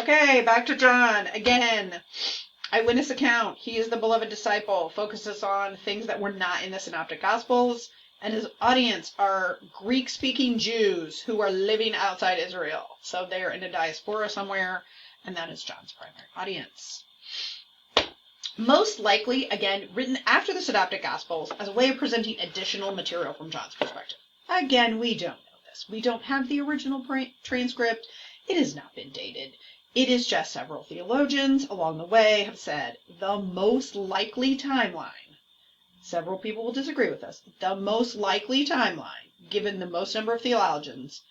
Okay, back to John. Again, eyewitness account. He is the beloved disciple. Focuses on things that were not in the Synoptic Gospels. And his audience are Greek-speaking Jews who are living outside Israel. So they are in a diaspora somewhere, and that is John's primary audience. Most likely, again, written after the Synoptic Gospels as a way of presenting additional material from John's perspective. Again, we don't know this. We don't have the original transcript. It has not been dated. It is just several theologians along the way have said the most likely timeline. Several people will disagree with us. The most likely timeline, given the most number of theologians,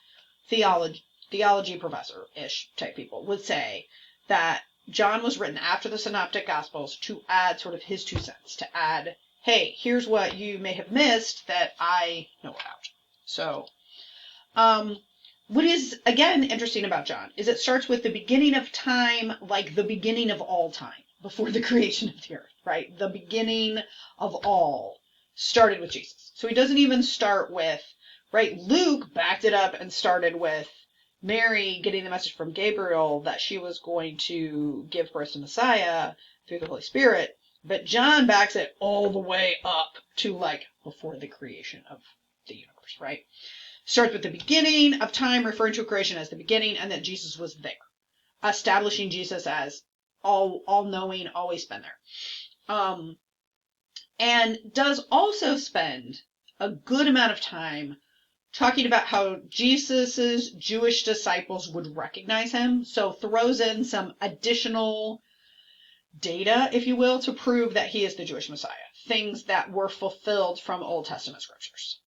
theology professor-ish type people, would say that John was written after the Synoptic Gospels to add sort of his 2 cents, to add, hey, here's what you may have missed that I know about. So, what is, again, interesting about John is it starts with the beginning of time, like the beginning of all time, before the creation of the earth, right? The beginning of all started with Jesus. So he doesn't even start with, right? Luke backed it up and started with Mary getting the message from Gabriel that she was going to give birth to Messiah through the Holy Spirit. But John backs it all the way up to like before the creation of the universe, right? Starts with the beginning of time, referring to creation as the beginning, and that Jesus was there, establishing Jesus as all-knowing, always been there. And does also spend a good amount of time talking about how Jesus's Jewish disciples would recognize him. So throws in some additional data, if you will, to prove that he is the Jewish Messiah. Things that were fulfilled from Old Testament scriptures.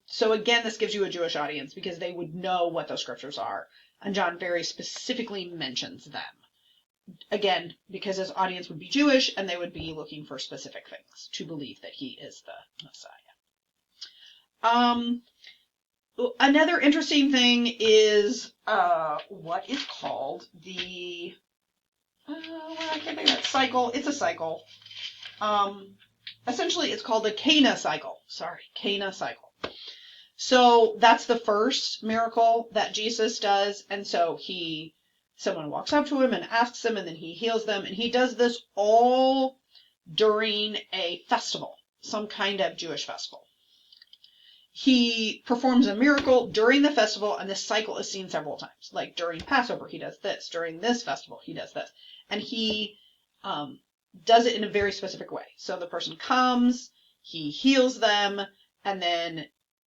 So again, this gives you a Jewish audience because they would know what those scriptures are. And John very specifically mentions them. Again, because his audience would be Jewish and they would be looking for specific things to believe that he is the Messiah. Another interesting thing is what is called the I can't think of it. Cycle. It's a cycle. Essentially, it's called the Cana cycle. Cana cycle. So that's the first miracle that Jesus does, and so someone walks up to him and asks him, and then he heals them, and he does this all during a festival, some kind of Jewish festival. He performs a miracle during the festival, and this cycle is seen several times. Like during Passover, he does this. During this festival, he does this. And he does it in a very specific way. So the person comes, he heals them, and then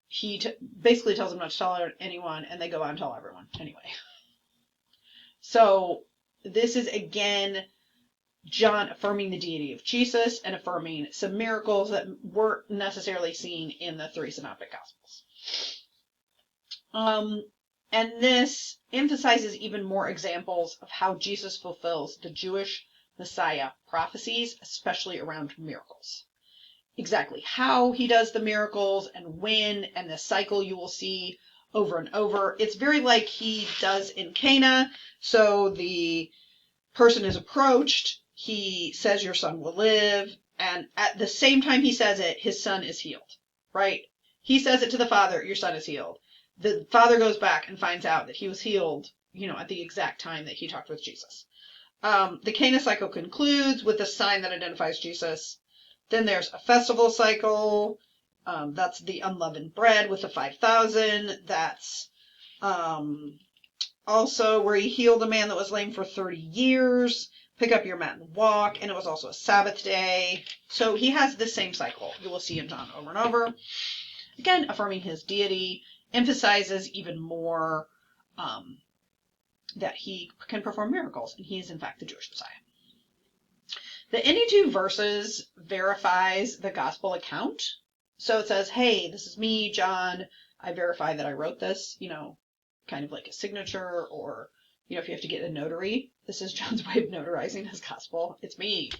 he basically tells them not to tell anyone, and they go out and tell everyone anyway. So this is, again, John affirming the deity of Jesus and affirming some miracles that weren't necessarily seen in the 3 Synoptic Gospels. And this emphasizes even more examples of how Jesus fulfills the Jewish Messiah prophecies, especially around miracles. Exactly how he does the miracles and when, and the cycle you will see over and over. It's very like he does in Cana. So the person is approached, he says your son will live, and at the same time he says it, his son is healed, right? He says it to the father, your son is healed. The father goes back and finds out that he was healed, at the exact time that he talked with Jesus. The Cana cycle concludes with a sign that identifies Jesus. Then there's a festival cycle. That's the unleavened bread with the 5,000. That's also where he healed a man that was lame for 30 years. Pick up your mat and walk. And it was also a Sabbath day. So he has the same cycle you will see in John over and over. Again, affirming his deity, emphasizes even more that he can perform miracles. And he is, in fact, the Jewish Messiah. The any 2 verses verifies the gospel account. So it says, hey, this is me, John. I verify that I wrote this, kind of like a signature, or, if you have to get a notary, this is John's way of notarizing his gospel. It's me.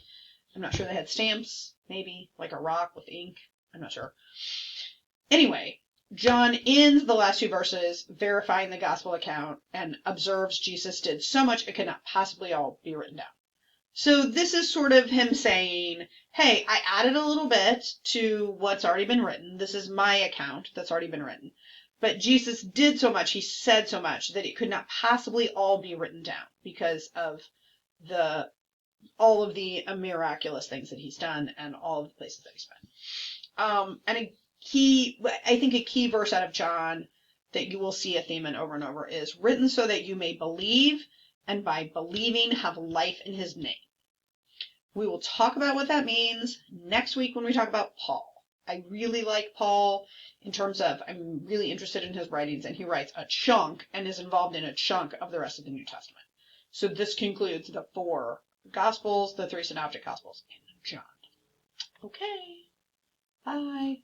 I'm not sure they had stamps, maybe, like a rock with ink. I'm not sure. Anyway, John ends the last 2 verses verifying the gospel account and observes Jesus did so much it could not possibly all be written down. So this is sort of him saying, hey, I added a little bit to what's already been written. This is my account that's already been written. But Jesus did so much, he said so much, that it could not possibly all be written down because of all of the miraculous things that he's done and all of the places that he's been. I think a key verse out of John that you will see a theme in over and over is written so that you may believe, and by believing have life in his name. We will talk about what that means next week when we talk about Paul. I really like Paul in terms of, I'm really interested in his writings, and he writes a chunk and is involved in a chunk of the rest of the New Testament. So this concludes the 4 Gospels, the 3 Synoptic Gospels, and John. Okay. Bye.